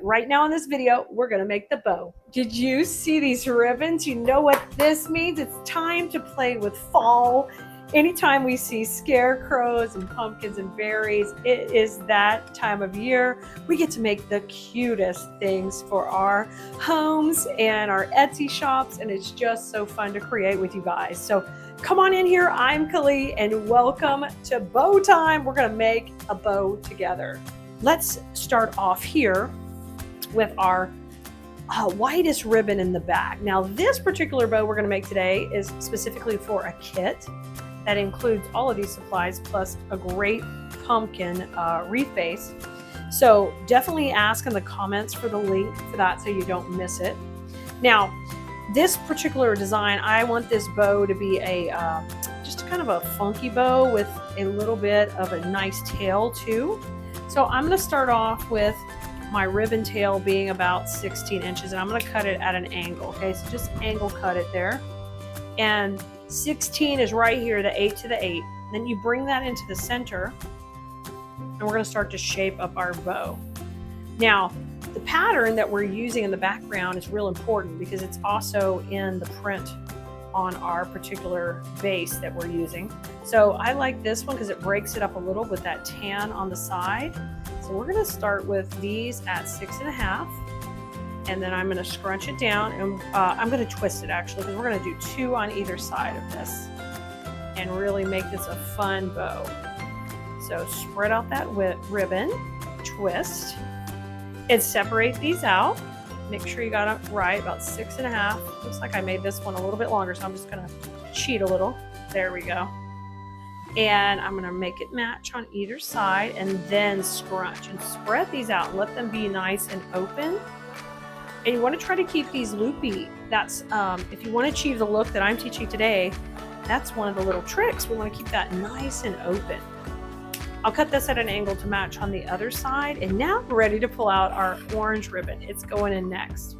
Right now in this video, we're gonna make the bow. Did you see these ribbons? You know what this means? It's time to play with fall. Anytime we see scarecrows and pumpkins and berries, it is that time of year. We get to make the cutest things for our homes and our Etsy shops, and it's just so fun to create with you guys. So come on in here, I'm Keleas, and welcome to Bow Time. We're gonna make a bow together. Let's start off here with our widest ribbon in the back. Now this particular bow we're going to make today is specifically for a kit that includes all of these supplies plus a great pumpkin wreath base. So definitely ask in the comments for the link for that so you don't miss it. Now this particular design, I want this bow to be a just kind of a funky bow with a little bit of a nice tail too. So I'm going to start off with my ribbon tail being about 16 inches, and I'm going to cut it at an angle. Okay, so just angle cut it there, and 16 is right here, the 8 to the 8. Then you bring that into the center, and we're going to start to shape up our bow. Now the pattern that we're using in the background is real important because it's also in the print on our particular base that we're using. So I like this one because it breaks it up a little with that tan on the side. So we're going to start with these at 6.5, and then I'm going to scrunch it down, and I'm going to twist it actually because we're going to do 2 on either side of this and really make this a fun bow. So spread out that ribbon, twist, and separate these out. Make sure you got it right, about 6.5. Looks like I made this one a little bit longer, so I'm just going to cheat a little. There we go. And I'm going to make it match on either side and then scrunch and spread these out and let them be nice and open. And you want to try to keep these loopy. That's if you want to achieve the look that I'm teaching today, that's one of the little tricks. We want to keep that nice and open. I'll cut this at an angle to match on the other side, and now we're ready to pull out our orange ribbon. It's going in next.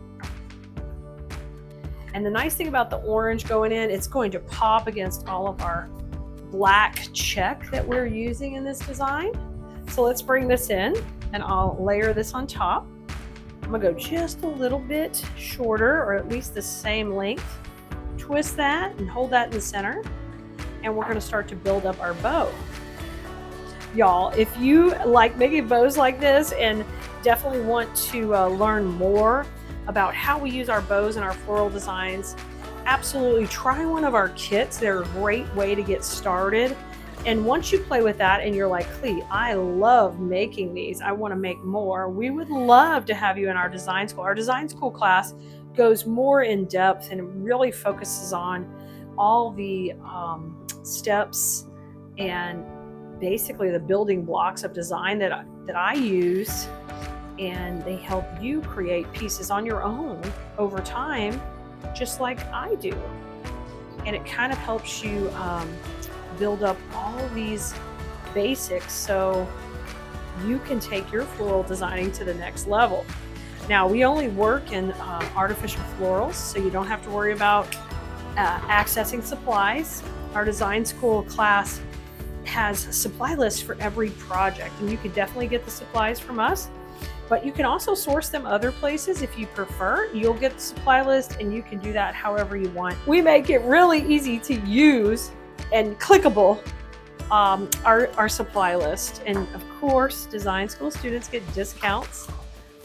And the nice thing about the orange going in, it's going to pop against all of our black check that we're using in this design. So let's bring this in, and I'll layer this on top. I'm gonna go just a little bit shorter, or at least the same length. Twist that and hold that in the center, and we're gonna start to build up our bow. Y'all, if you like making bows like this and definitely want to learn more about how we use our bows and our floral designs, absolutely try one of our kits. They're a great way to get started. And once you play with that and you're like, Klee, I love making these, I want to make more, we would love to have you in our design school. Our design school class goes more in depth and really focuses on all the steps and basically the building blocks of design that I use, and they help you create pieces on your own over time, just like I do. And it kind of helps you build up all these basics so you can take your floral designing to the next level. Now we only work in artificial florals, so you don't have to worry about accessing supplies. Our design school class has supply lists for every project, and you could definitely get the supplies from us, but you can also source them other places if you prefer. You'll get the supply list and you can do that however you want. We make it really easy to use and clickable, our supply list. And of course, design school students get discounts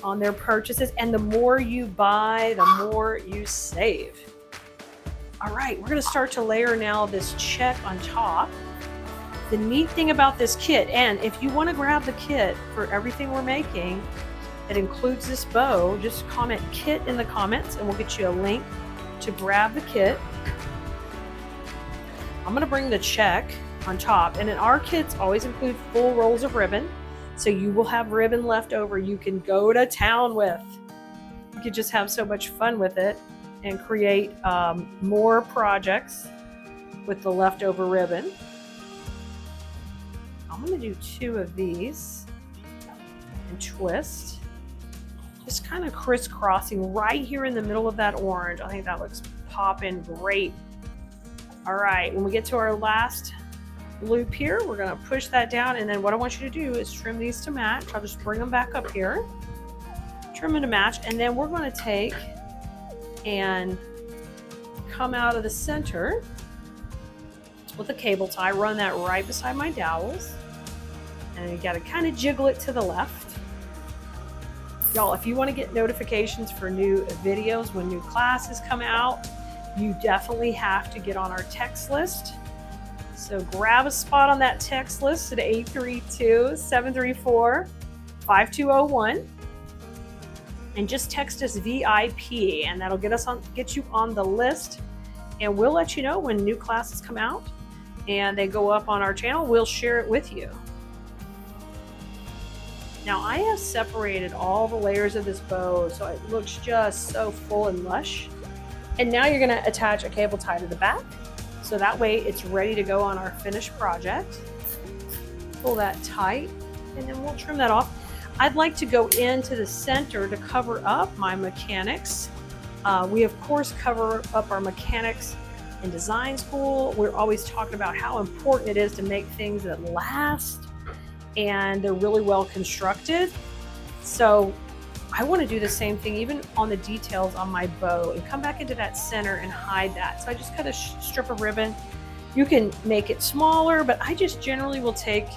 on their purchases, and the more you buy, the more you save. All right, we're gonna start to layer now this check on top. The neat thing about this kit, and if you want to grab the kit for everything we're making that includes this bow, just comment kit in the comments and we'll get you a link to grab the kit. I'm going to bring the check on top, and in our kits always include full rolls of ribbon, so you will have ribbon left over you can go to town with. You could just have so much fun with it and create more projects with the leftover ribbon. I'm going to do 2 of these and twist, just kind of crisscrossing right here in the middle of that orange. I think that looks popping great. All right, when we get to our last loop here, we're going to push that down, and then what I want you to do is trim these to match. I'll just bring them back up here, trim them to match, and then we're going to take and come out of the center with a cable tie, run that right beside my dowels, and you got to kind of jiggle it to the left. Y'all, if you want to get notifications for new videos when new classes come out, you definitely have to get on our text list. So grab a spot on that text list at 832-734-5201 and just text us VIP, and that'll get you on the list, and we'll let you know when new classes come out and they go up on our channel. We'll share it with you. Now I have separated all the layers of this bow so it looks just so full and lush. And now you're going to attach a cable tie to the back, so that way it's ready to go on our finished project. Pull that tight, and then we'll trim that off. I'd like to go into the center to cover up my mechanics. We of course cover up our mechanics in design school. We're always talking about how important it is to make things that last and they're really well constructed. So I want to do the same thing even on the details on my bow and come back into that center and hide that. So I just cut a strip of ribbon. You can make it smaller, but I just generally will take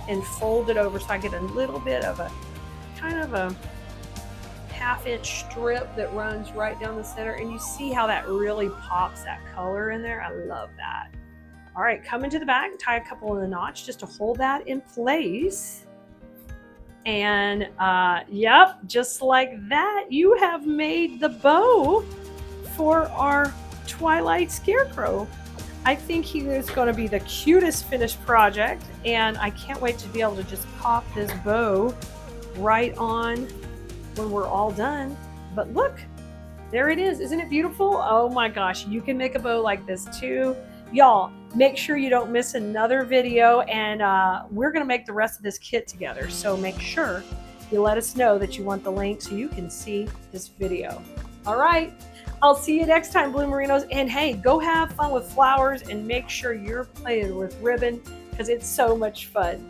and fold it over so I get a little bit of a kind of a half-inch strip that runs right down the center, and you see how that really pops that color in there. I love that. All right, come into the back, tie a couple of the knots just to hold that in place. And yep, just like that, you have made the bow for our Twilight Scarecrow. I think he is going to be the cutest finished project, and I can't wait to be able to just pop this bow right on when we're all done. But look, there it is. Isn't it beautiful? Oh my gosh, you can make a bow like this too. Y'all, make sure you don't miss another video, and we're going to make the rest of this kit together. So make sure you let us know that you want the link so you can see this video. All right, I'll see you next time, Blue Merinos. And hey, go have fun with flowers and make sure you're playing with ribbon because it's so much fun.